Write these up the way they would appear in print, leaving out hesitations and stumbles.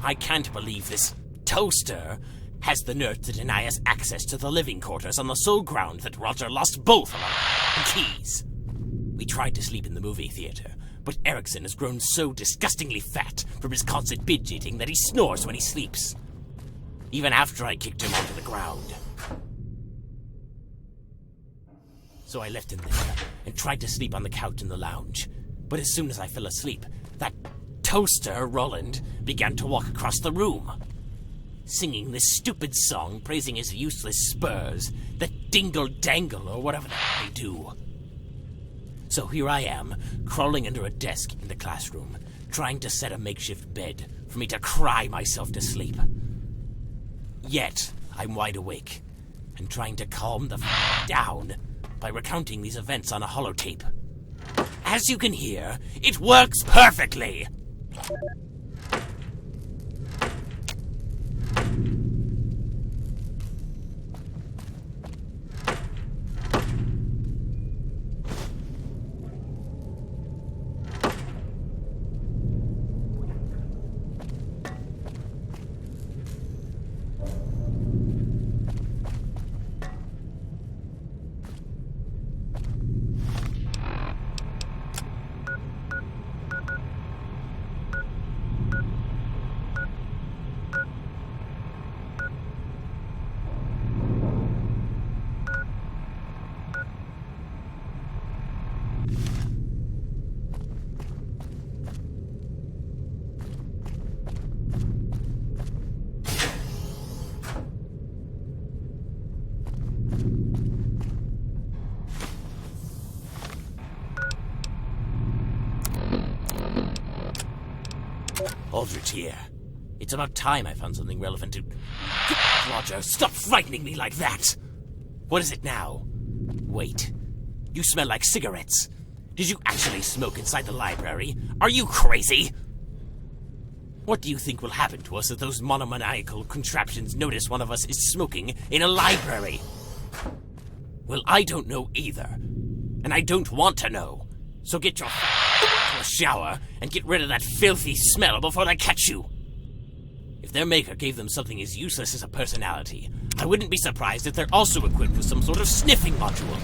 I can't believe this toaster has the nerve to deny us access to the living quarters on the sole ground that Roger lost both of our keys. We tried to sleep in the movie theater, but Erickson has grown so disgustingly fat from his constant binge eating that he snores when he sleeps. Even after I kicked him onto the ground. So I left him there and tried to sleep on the couch in the lounge. But as soon as I fell asleep, that toaster, Roland, began to walk across the room, singing this stupid song praising his useless spurs, the dingle-dangle or whatever the hell they do. So here I am, crawling under a desk in the classroom, trying to set a makeshift bed for me to cry myself to sleep. Yet, I'm wide awake, and trying to calm the down by recounting these events on a holotape. As you can hear, it works perfectly! Aldrich here. It's about time I found something relevant to... Roger, stop frightening me like that! What is it now? Wait. You smell like cigarettes. Did you actually smoke inside the library? Are you crazy? What do you think will happen to us if those monomaniacal contraptions notice one of us is smoking in a library? Well, I don't know either. And I don't want to know. So get your to a shower and get rid of that filthy smell before they catch you. If their maker gave them something as useless as a personality, I wouldn't be surprised if they're also equipped with some sort of sniffing module.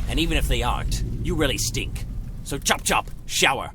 And even if they aren't, you really stink. So chop chop, shower.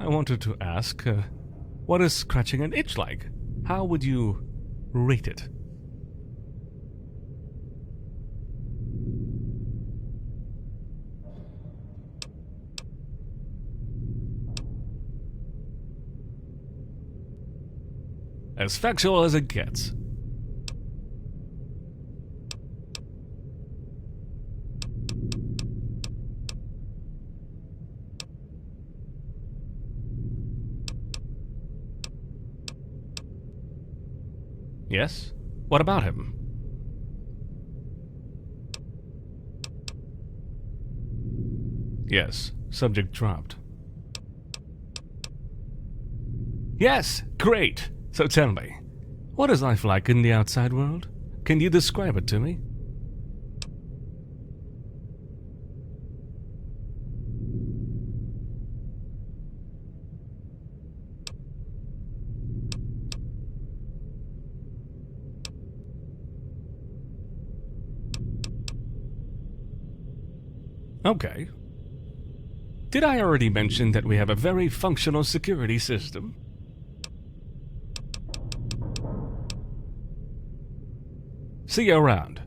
I wanted to ask, what is scratching an itch like? How would you rate it? As factual as it gets. Yes? What about him? Yes, subject dropped. Yes, great! So tell me, what is life like in the outside world? Can you describe it to me? Okay. Did I already mention that we have a very functional security system? See you around.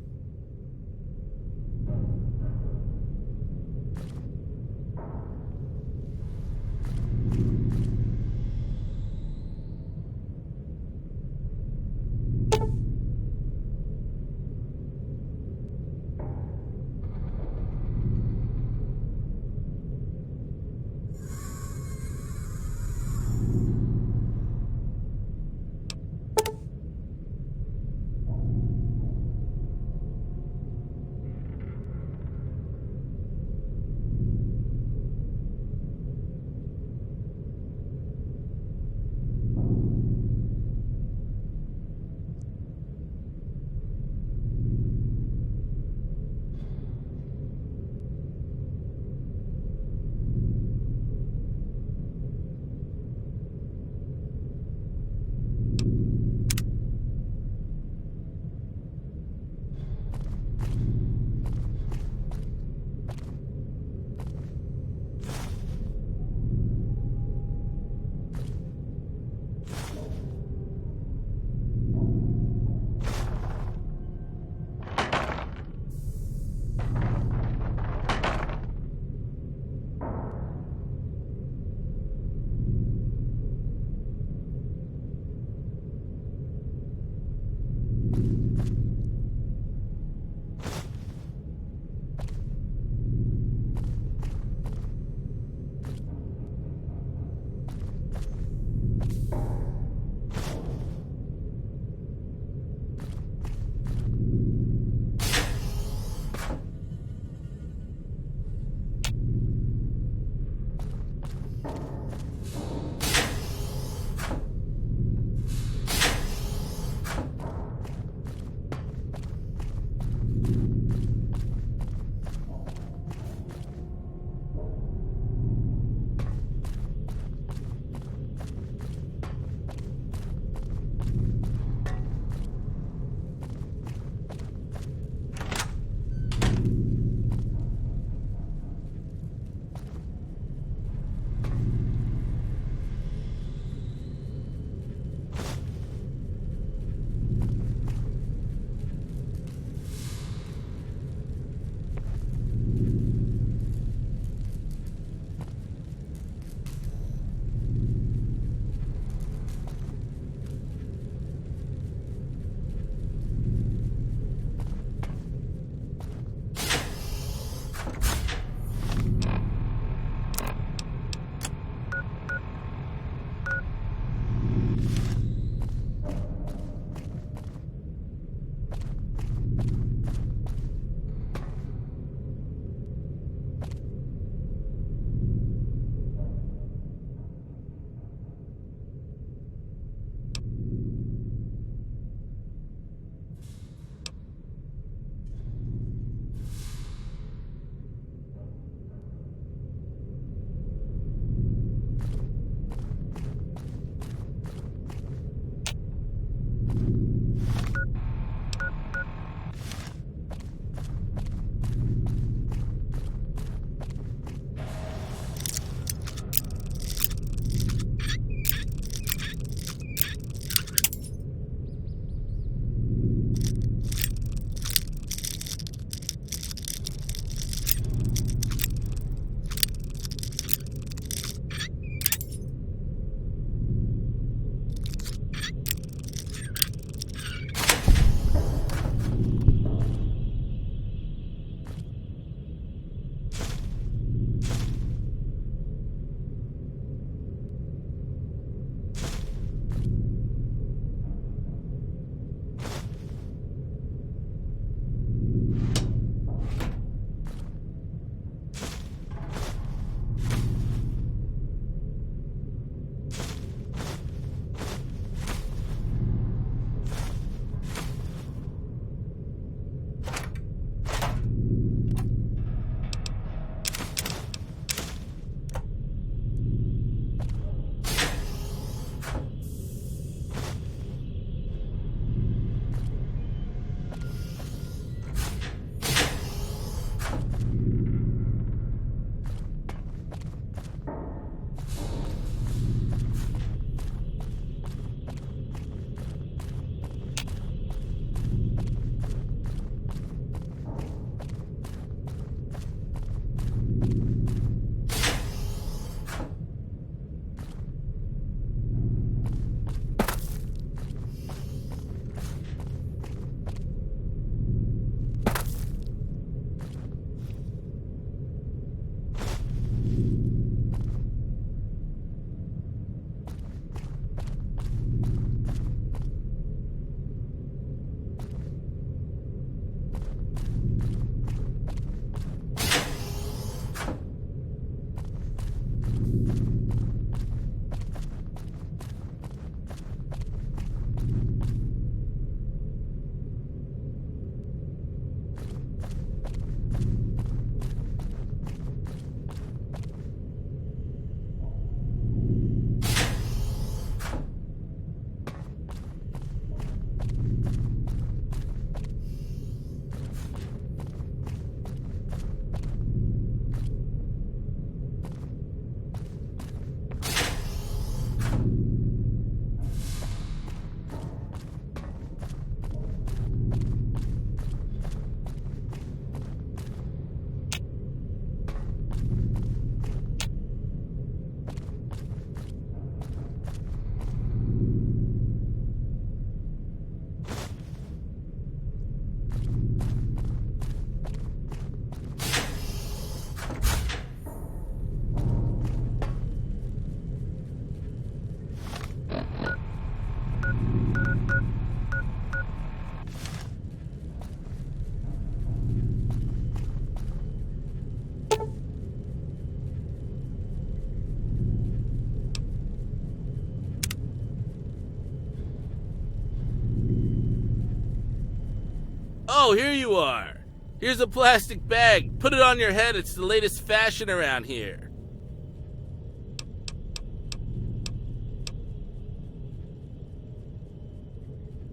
Oh, here you are. Here's a plastic bag. Put it on your head. It's the latest fashion around here.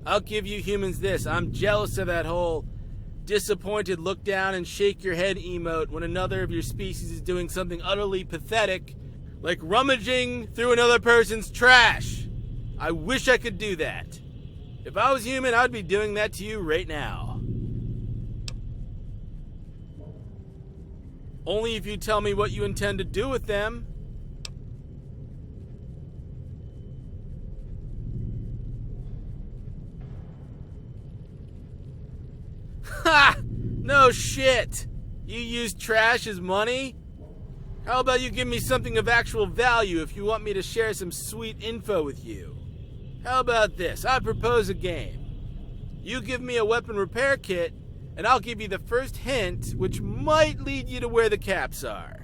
I'll give you humans this. I'm jealous of that whole disappointed look down and shake your head emote when another of your species is doing something utterly pathetic, like rummaging through another person's trash. I wish I could do that. If I was human, I'd be doing that to you right now. Only if you tell me what you intend to do with them. Ha! No shit! You use trash as money? How about you give me something of actual value if you want me to share some sweet info with you? How about this? I propose a game. You give me a weapon repair kit, and I'll give you the first hint, which might lead you to where the caps are.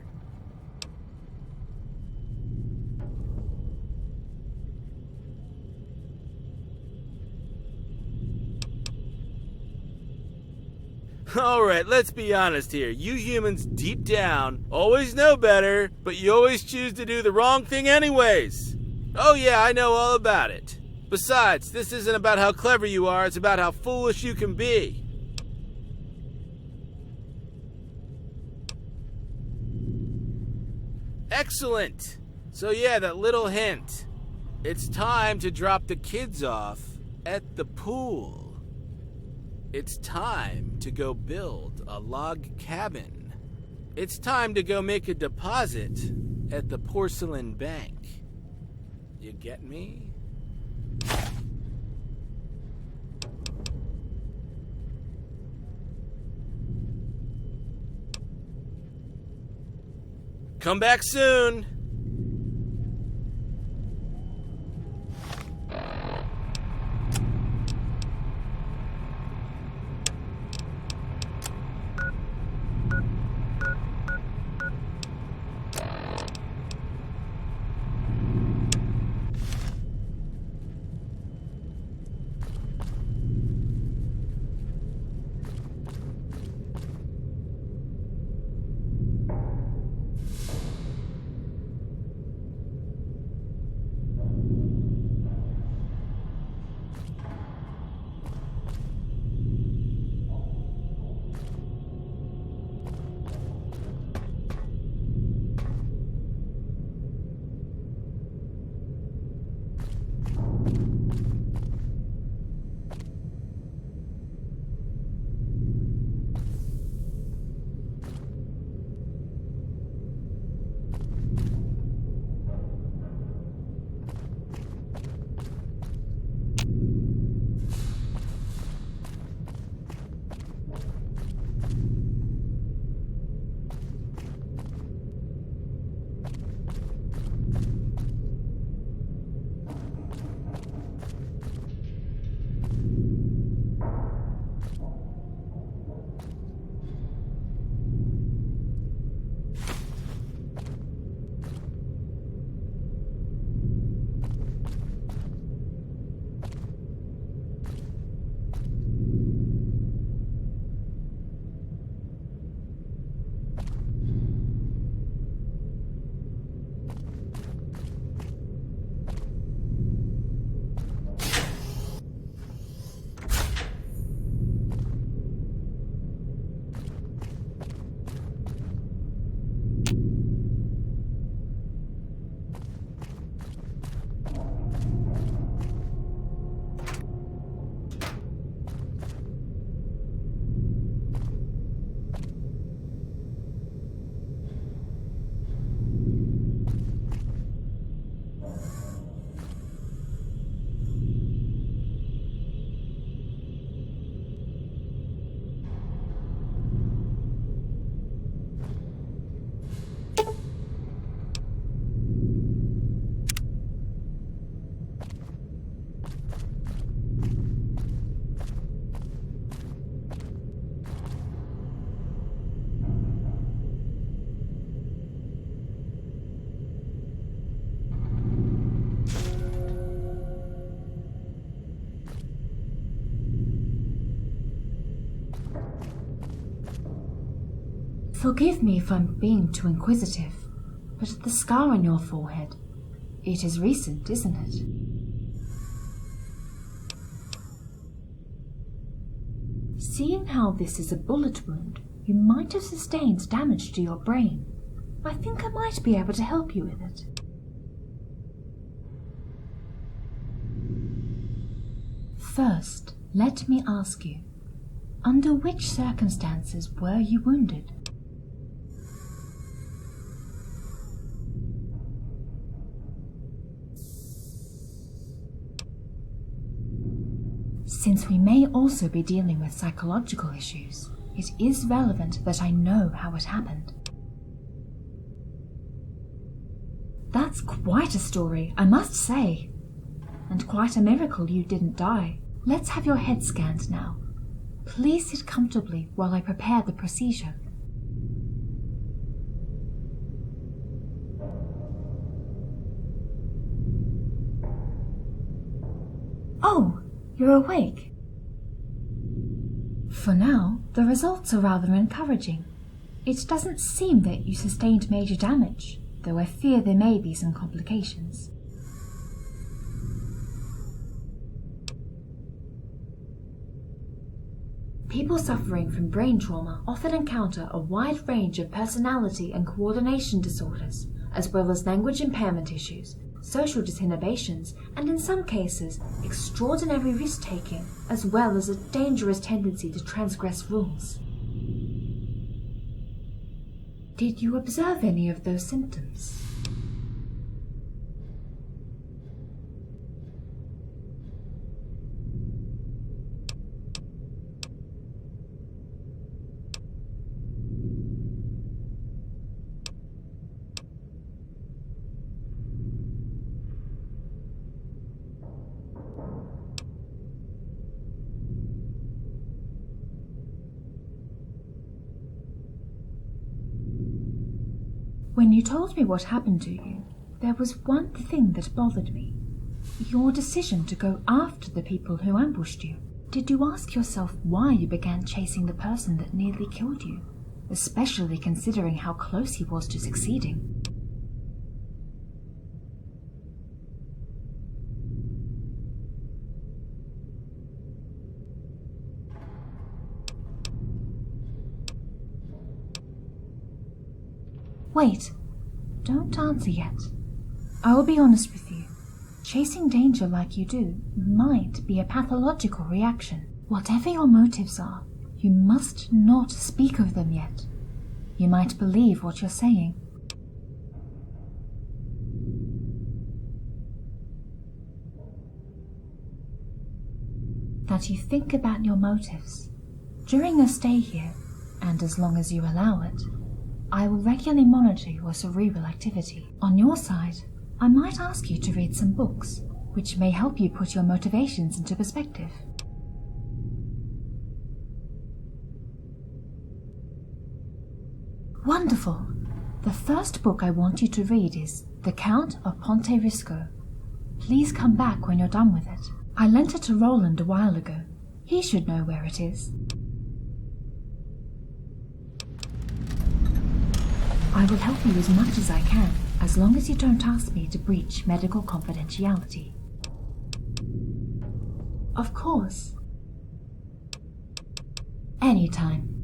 Alright, let's be honest here. You humans deep down always know better, but you always choose to do the wrong thing anyways. Oh yeah, I know all about it. Besides, this isn't about how clever you are, it's about how foolish you can be. Excellent. So yeah, that little hint. It's time to drop the kids off at the pool. It's time to go build a log cabin. It's time to go make a deposit at the porcelain bank. You get me? Come back soon. Forgive me if I'm being too inquisitive, but the scar on your forehead, it is recent, isn't it? Seeing how this is a bullet wound, you might have sustained damage to your brain. I think I might be able to help you with it. First, let me ask you, under which circumstances were you wounded? Since we may also be dealing with psychological issues, it is relevant that I know how it happened. That's quite a story, I must say. And quite a miracle you didn't die. Let's have your head scanned now. Please sit comfortably while I prepare the procedure. Oh, you're awake. For now, the results are rather encouraging. It doesn't seem that you sustained major damage, though I fear there may be some complications. People suffering from brain trauma often encounter a wide range of personality and coordination disorders, as well as language impairment issues, social disinhibitions, and in some cases, extraordinary risk-taking, as well as a dangerous tendency to transgress rules. Did you observe any of those symptoms? When you told me what happened to you, there was one thing that bothered me. Your decision to go after the people who ambushed you. Did you ask yourself why you began chasing the person that nearly killed you, especially considering how close he was to succeeding? Wait, don't answer yet. I will be honest with you. Chasing danger like you do might be a pathological reaction. Whatever your motives are, you must not speak of them yet. You might believe what you're saying. That you think about your motives. During your stay here, and as long as you allow it, I will regularly monitor your cerebral activity. On your side, I might ask you to read some books, which may help you put your motivations into perspective. Wonderful! The first book I want you to read is The Count of Ponte Risco. Please come back when you're done with it. I lent it to Roland a while ago. He should know where it is. I will help you as much as I can, as long as you don't ask me to breach medical confidentiality. Of course. Anytime.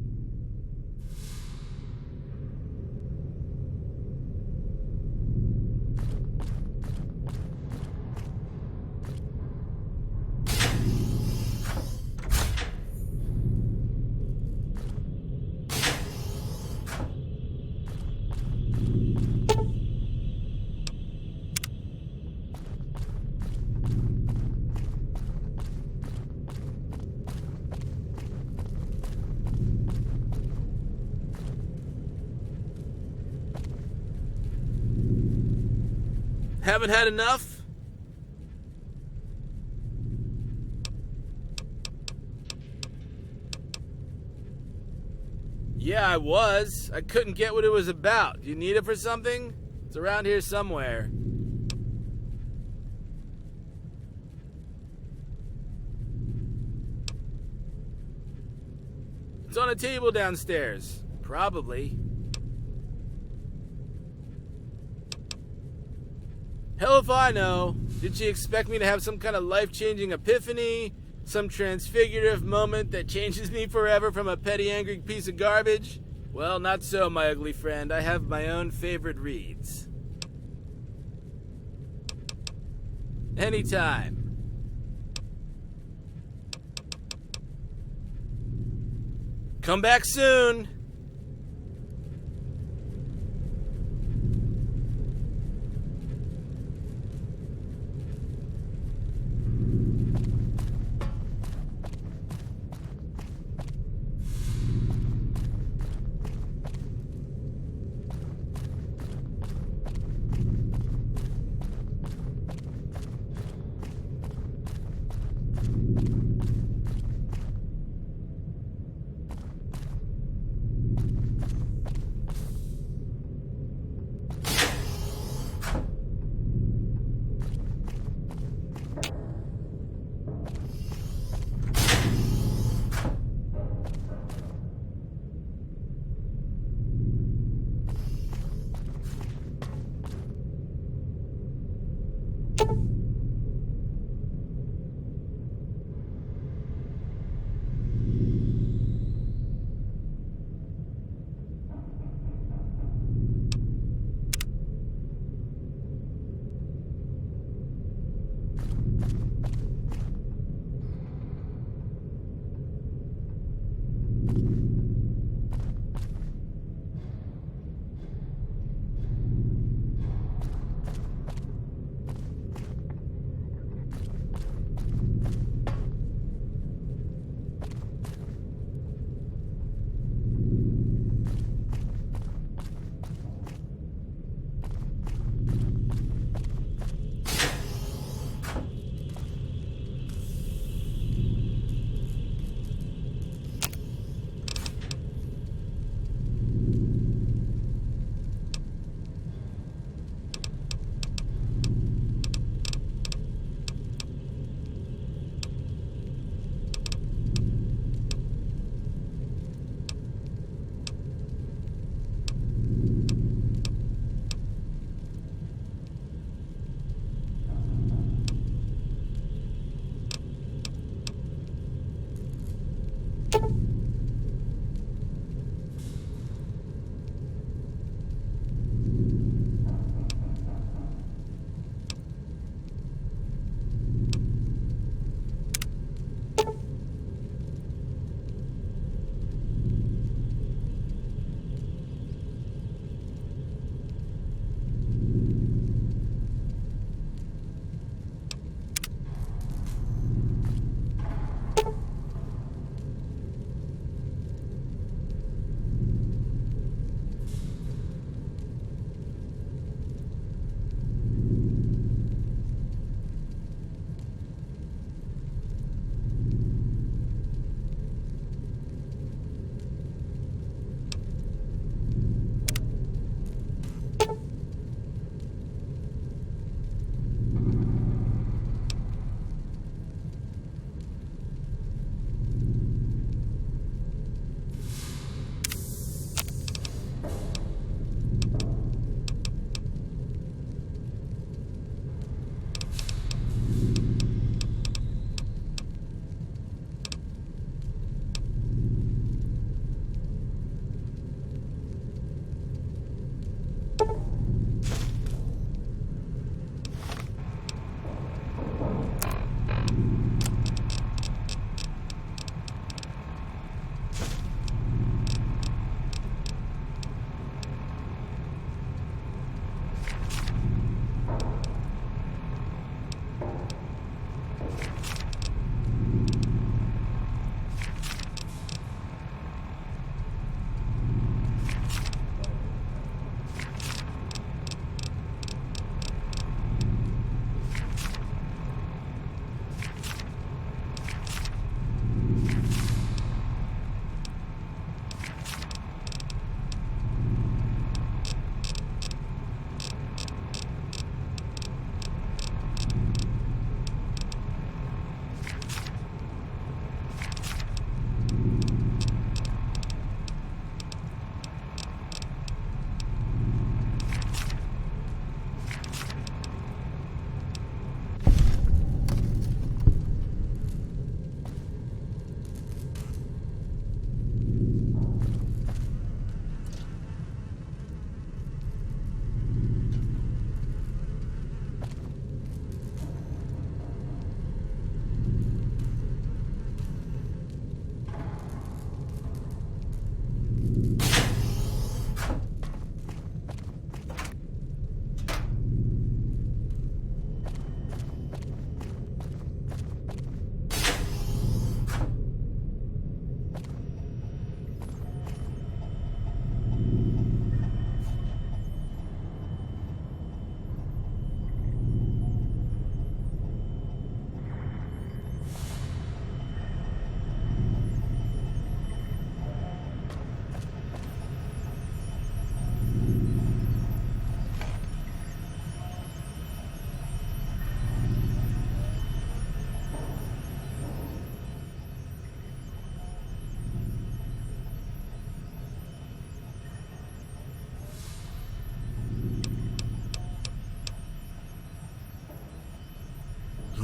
Haven't had enough? Yeah, I was. I couldn't get what it was about. Do you need it for something? It's around here somewhere. It's on a table downstairs. Probably. Hell if I know. Did she expect me to have some kind of life-changing epiphany? Some transfigurative moment that changes me forever from a petty, angry piece of garbage? Well, not so, my ugly friend. I have my own favorite reads. Anytime. Come back soon.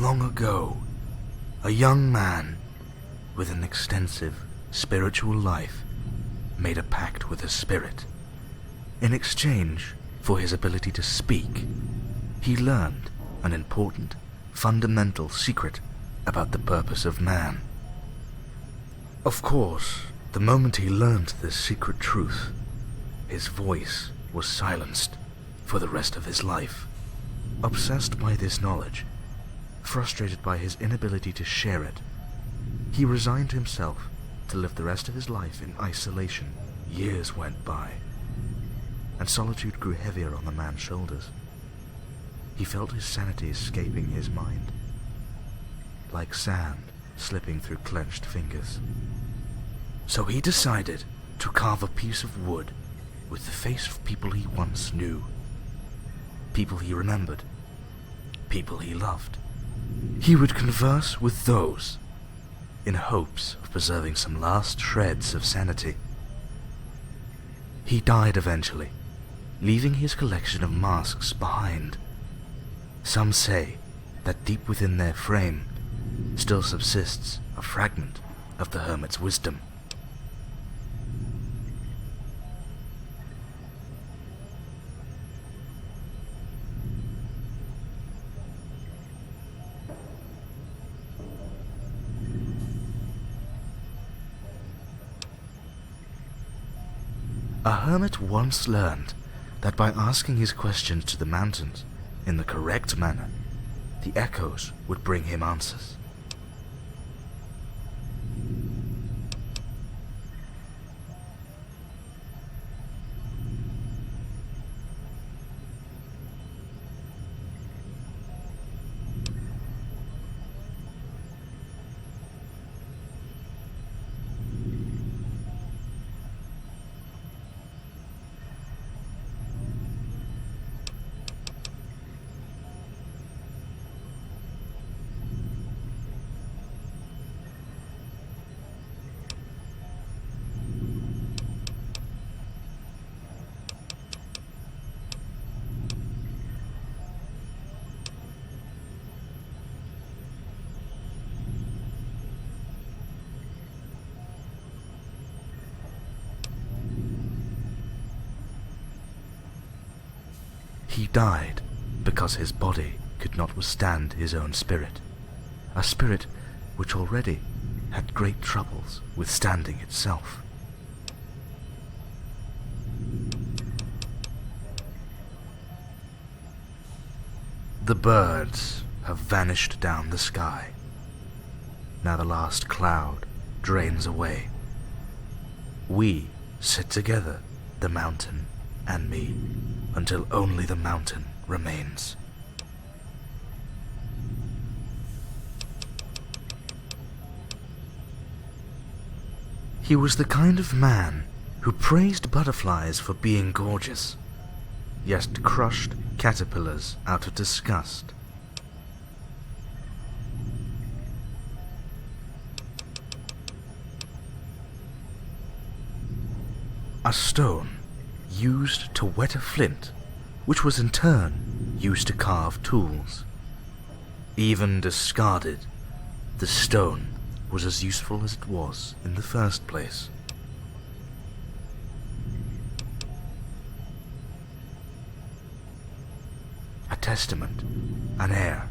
long ago, a young man with an extensive spiritual life made a pact with a spirit. In exchange for his ability to speak, he learned an important, fundamental secret about the purpose of man. Of course, the moment he learned this secret truth, his voice was silenced for the rest of his life. Obsessed by this knowledge, frustrated by his inability to share it, he resigned himself to live the rest of his life in isolation. Years went by, and solitude grew heavier on the man's shoulders. He felt his sanity escaping his mind, like sand slipping through clenched fingers. So he decided to carve a piece of wood with the face of people he once knew, people he remembered, people he loved. He would converse with those in hopes of preserving some last shreds of sanity. He died eventually, leaving his collection of masks behind. Some say that deep within their frame still subsists a fragment of the hermit's wisdom. A hermit once learned that by asking his questions to the mountains in the correct manner, the echoes would bring him answers. He died because his body could not withstand his own spirit, a spirit which already had great troubles withstanding itself. The birds have vanished down the sky. Now the last cloud drains away. We sit together, the mountain and me, until only the mountain remains. He was the kind of man who praised butterflies for being gorgeous, yet crushed caterpillars out of disgust. A stone used to wet a flint, which was in turn used to carve tools. Even discarded, the stone was as useful as it was in the first place. A testament, an heir,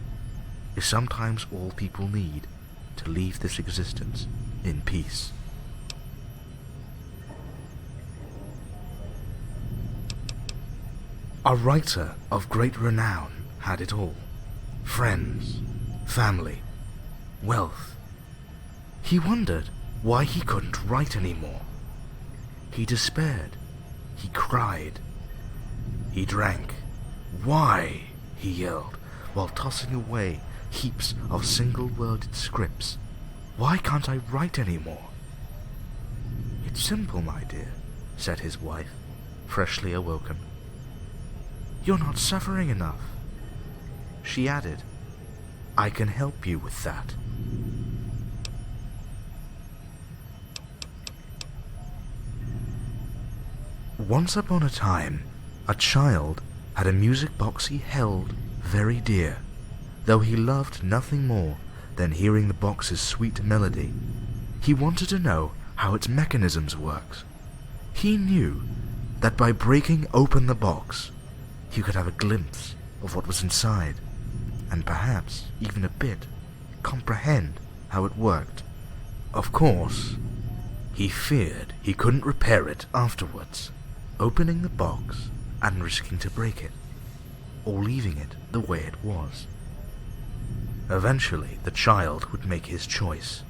is sometimes all people need to leave this existence in peace. A writer of great renown had it all: friends, family, wealth. He wondered why he couldn't write anymore. He despaired. He cried. He drank. "Why?" he yelled, while tossing away heaps of single-worded scripts. "Why can't I write anymore?" "It's simple, my dear," said his wife, freshly awoken. "You're not suffering enough." She added, "I can help you with that." Once upon a time, a child had a music box he held very dear. Though he loved nothing more than hearing the box's sweet melody, he wanted to know how its mechanisms worked. He knew that by breaking open the box, he could have a glimpse of what was inside, and perhaps even a bit comprehend how it worked. Of course, he feared he couldn't repair it afterwards, opening the box and risking to break it, or leaving it the way it was. Eventually, the child would make his choice.